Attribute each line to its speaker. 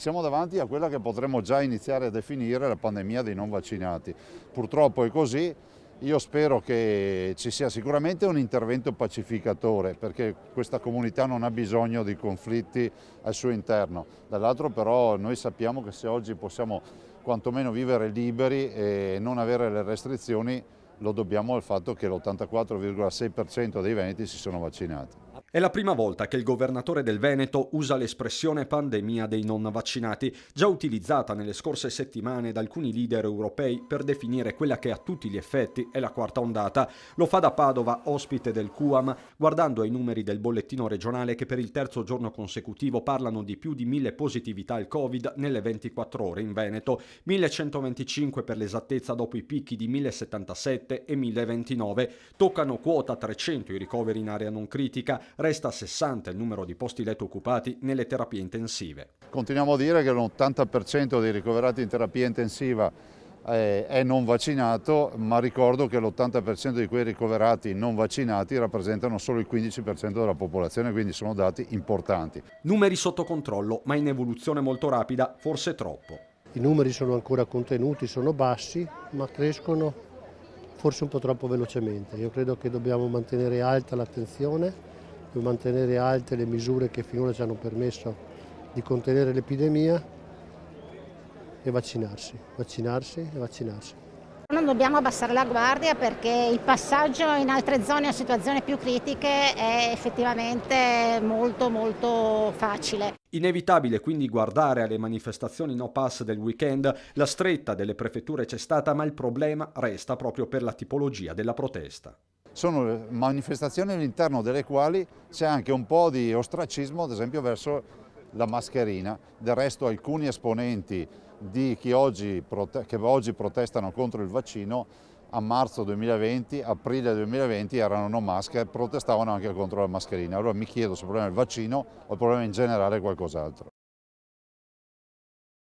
Speaker 1: Siamo davanti a quella che potremmo già iniziare a definire la pandemia dei non vaccinati. Purtroppo è così. Io spero che ci sia sicuramente un intervento pacificatore, perché questa comunità non ha bisogno di conflitti al suo interno. Dall'altro però noi sappiamo che se oggi possiamo quantomeno vivere liberi e non avere le restrizioni, lo dobbiamo al fatto che l'84,6% dei veneti si sono vaccinati.
Speaker 2: È la prima volta che il governatore del Veneto usa l'espressione pandemia dei non vaccinati, già utilizzata nelle scorse settimane da alcuni leader europei per definire quella che a tutti gli effetti è la quarta ondata. Lo fa da Padova, ospite del QAM, guardando ai numeri del bollettino regionale che per il terzo giorno consecutivo parlano di più di 1000 positività al Covid nelle 24 ore in Veneto, 1125 per l'esattezza dopo i picchi di 1077 e 1029. Toccano quota 300 i ricoveri in area non critica, resta 60 il numero di posti letto occupati nelle terapie intensive.
Speaker 1: Continuiamo a dire che l'80% dei ricoverati in terapia intensiva è non vaccinato, ma ricordo che l'80% di quei ricoverati non vaccinati rappresentano solo il 15% della popolazione, quindi sono dati importanti.
Speaker 2: Numeri sotto controllo, ma in evoluzione molto rapida, forse troppo.
Speaker 3: I numeri sono ancora contenuti, sono bassi, ma crescono forse un po' troppo velocemente. Io credo che dobbiamo mantenere alta l'attenzione, mantenere alte le misure che finora ci hanno permesso di contenere l'epidemia e vaccinarsi.
Speaker 4: Non dobbiamo abbassare la guardia perché il passaggio in altre zone a situazioni più critiche è effettivamente molto facile.
Speaker 2: Inevitabile quindi guardare alle manifestazioni no pass del weekend, la stretta delle prefetture c'è stata, ma il problema resta proprio per la tipologia della protesta.
Speaker 1: Sono manifestazioni all'interno delle quali c'è anche un po' di ostracismo, ad esempio verso la mascherina. Del resto alcuni esponenti di che oggi protestano contro il vaccino a marzo 2020, aprile 2020 erano no mask e protestavano anche contro la mascherina. Allora mi chiedo se il problema è il vaccino o il problema in generale è qualcos'altro.